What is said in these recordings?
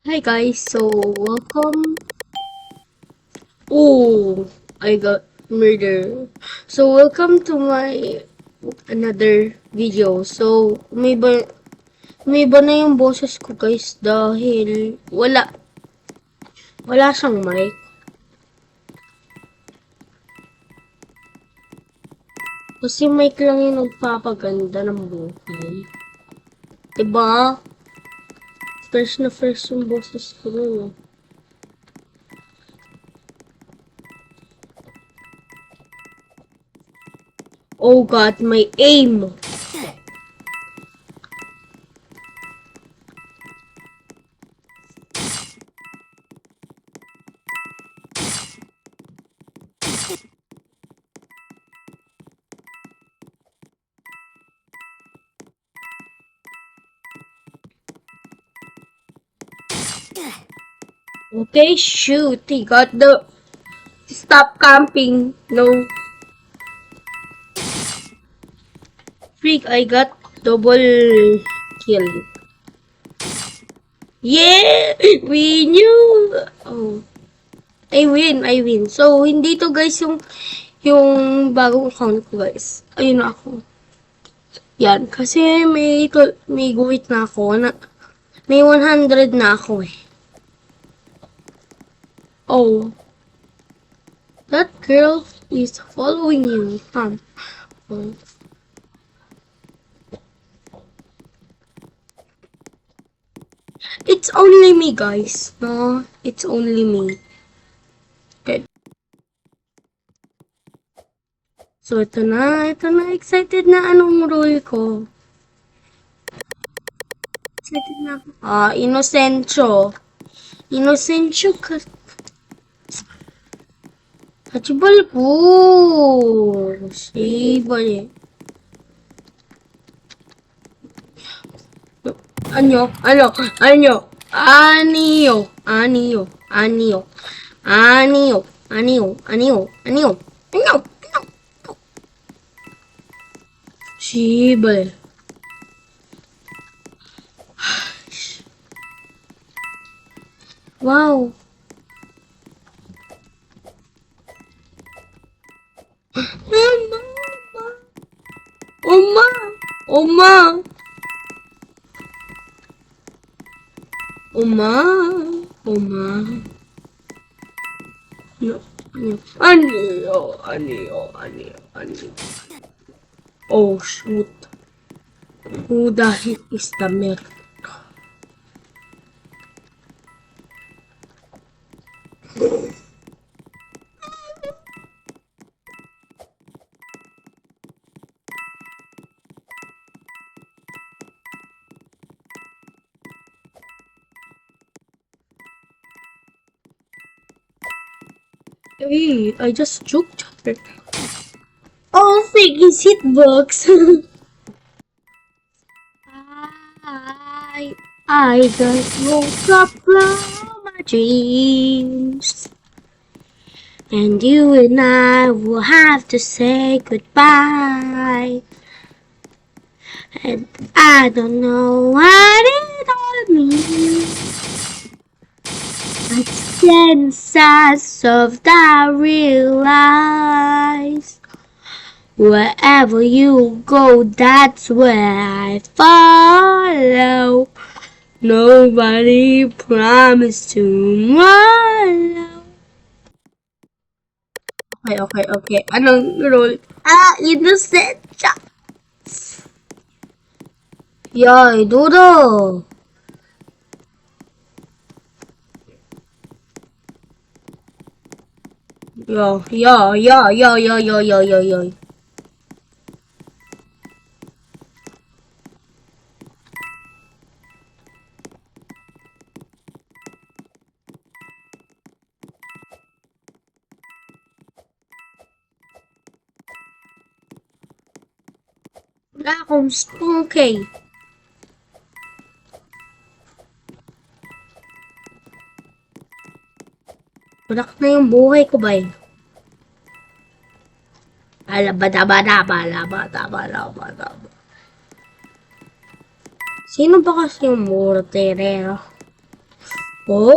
Hi guys, so welcome. Oh, I got murder. So welcome to my another video. So may ba na yung boses ko guys dahil wala siyang mic. Kasi mic lang yung nagpapaganda ng buhay. Diba? Fresh na fresh yung boses ko nun. Oh God, my aim! Okay, shoot. He got the... Stop camping. No. Freak, I got double kill. Yeah! We knew! Oh. I win. So, hindi to guys yung bagong account ko guys. Ayun na ako. Yan. Kasi may guhit na ako. May 100 na ako eh. Oh. That girl is following you. Oh. It's only me, guys. No, it's only me. Okay. So, ito na. Excited na anong role ko. Excited na ako. Innocentio. Innocentio ka. Kachibal po. Sibal eh. Anyo. Sibal. Wow. Oma. No. Anyo. Oh, shoot. Who the heck is the mirror? Hey, I just juked her. Oh, freaking hitbox. I just woke up from my dreams. And you and I will have to say goodbye. And I don't know what it all means. But since as of that I realize wherever you go, that's where I follow. Nobody promised tomorrow. Okay. Anong role? Innocent siya. Yay, Dodo. Yo. Wala akong spooky. Bulak na yung buhay ko ba eh. Alabadabadaba. Sino ba kasi yung morterero? Oh.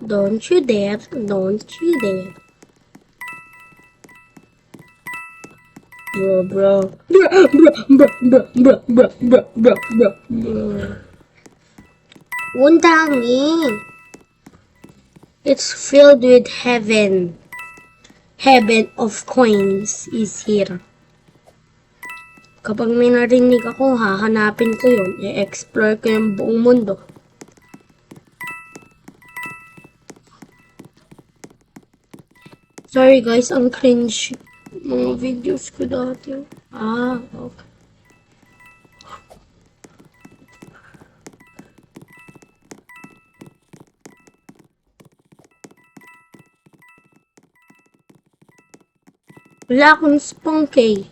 Don't you dare. Don't you dare. Bro. Bro. Undangin. It's filled with heaven. Heaven of coins is here. Kapag may narinig ako, hahanapin ko yun. I-explore ko yung buong mundo. Sorry guys, ang cringe mga videos ko dati. Okay. Wala akong spunky.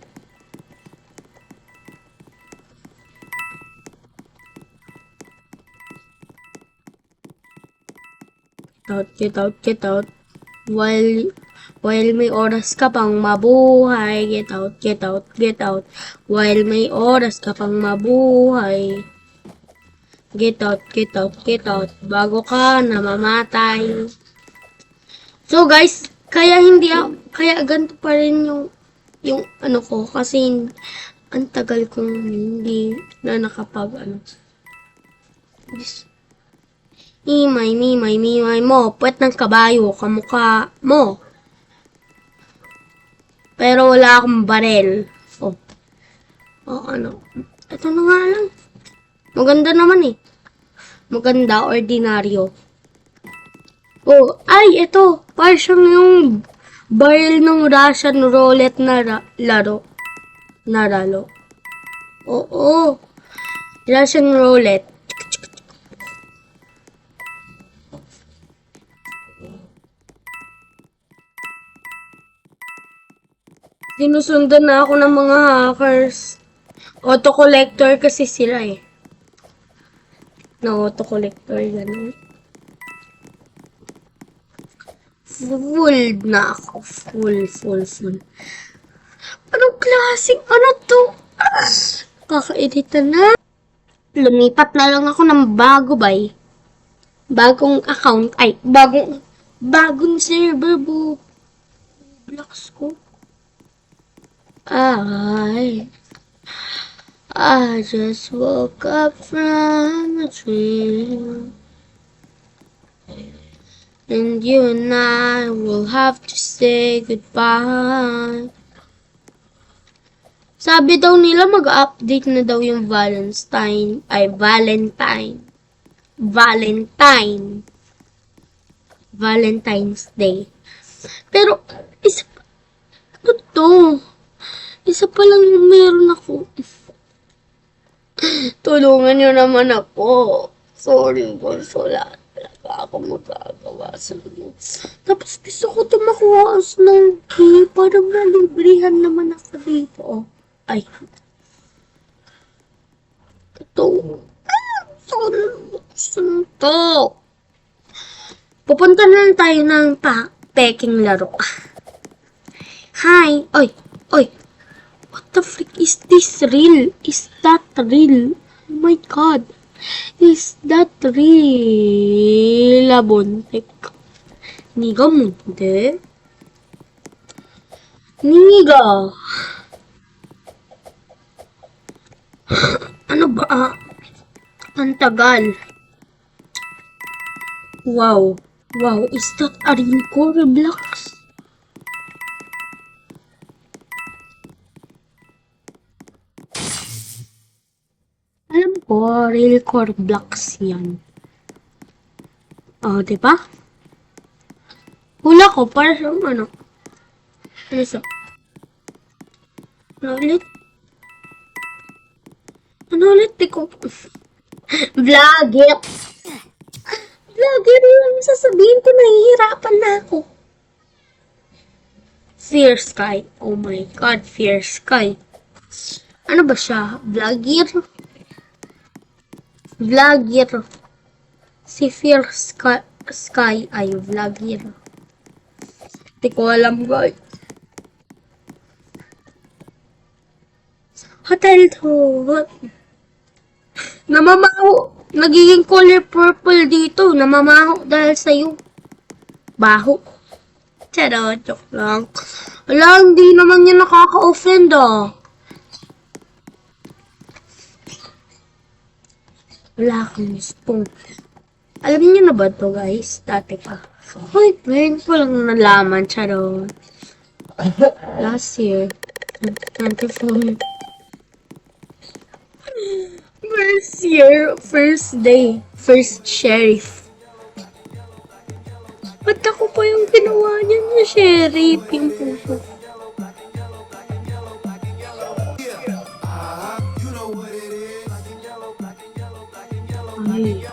Get out. While may oras ka pang mabuhay, get out. While may oras ka pang mabuhay, get out. Bago ka namamatay. So guys, kaya ganito pa rin yung ano ko, kasi ang tagal kong hindi na nakapag Mimay mo, puwet ng kabayo, kamukha mo. Pero wala akong barel. Ito na nga lang. Maganda naman eh. Maganda, ordinaryo. Ito. Parang siyang yung baril ng Russian roulette na laro. Oo. Russian roulette. Sinusundan na ako ng mga hackers. Auto-collector kasi sila eh. Auto-collector, gano'n. Full na ako. Full. Anong klaseng to? Kakaedita na. Lumipat na lang ako ng bago, bay. Bagong account. Bagong server, blocks ko. I just woke up from a dream, and you and I will have to say goodbye. Sabi daw nila mag-update na daw yung Valentine's Day. Pero, isa pa lang yung meron ako. Tulungan niyo naman ako. Sorry, boss. Wala talaga ako magagawa sa inyo. Tapos gusto ko ito makuha ng key para malibrihan naman ako dito. Ito. Saan to? Pupunta na lang tayo ng peking laro. Hi. Oy. What the frick is this real? Is that real? Oh my god. Is that real? Labontek. Niga mo, hindi? Niga. Ano ba? Ang tagal. Wow, is that a real core blocks? Alam ko, real core blocks yan. Diba? Hula ko, para sa ano? Ano sa? Ano ulit? Tiko. Vlogger yung sasabihin ko, nahihirapan na ako. Fierce Sky. Oh my god, Fierce Sky. Ano ba siya? Vlogger. Si Fierce Sky ay vlogger. Hindi ko alam, guys. Hotel to. Namamaho. nagiging color purple dito. Namamaho dahil sa'yo. Baho. Charot, joke lang. Wala, hindi naman yan nakaka-offend ah. Wala akong spoon. Alam niyo na ba to guys? Dati pa. Ay, ngayon ko lang nalaman, charot. Last year. 24. First year, first day, first sheriff. Ba't ako pa yung ginawa niya na sheriff, yung puso? Ay.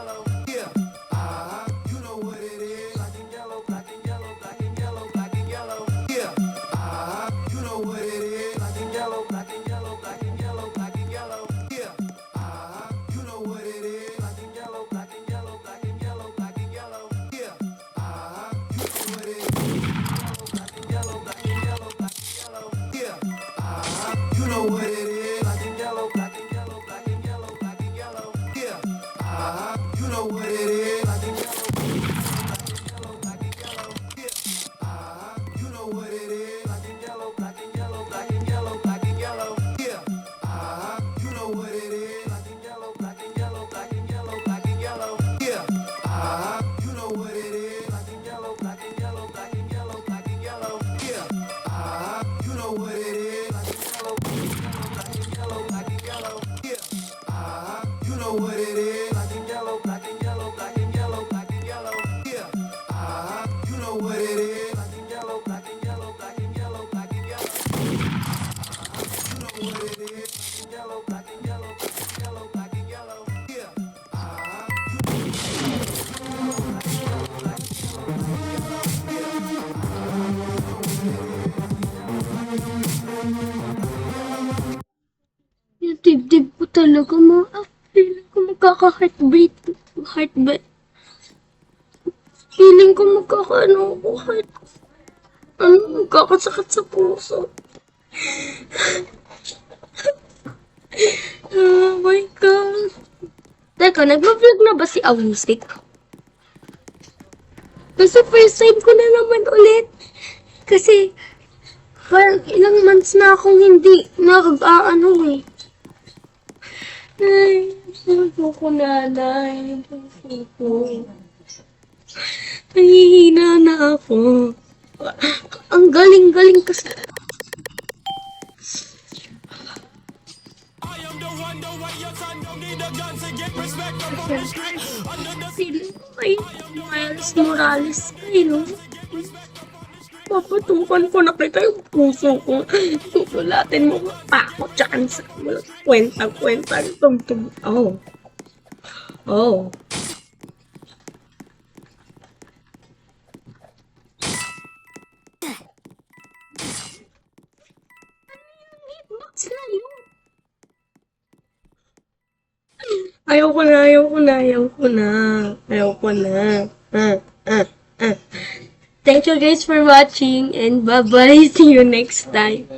Yung dibdib ko talaga feeling ko magkaka-heartbeat. Heartbeat. Feeling ko magkakasakit sa puso. Oh my God. Teka, nag-vlog na ba si Awisik? Kasi first time ko na naman ulit. Kasi, parang ilang months na akong hindi nag-aano eh. Ay, puso ko nanay. Puso ko. Nahihina na ako. Ang galing-galing kasi. Feeling ko kay Miles Morales kayo. Papatukan ko na kita yung puso ko. Susulatin mo pa ako dyan sa mga kwenta-kwenta. Oh. Oh. Hitbox na yun. Ayoko na. Thank you guys for watching and bye-bye. See you next time.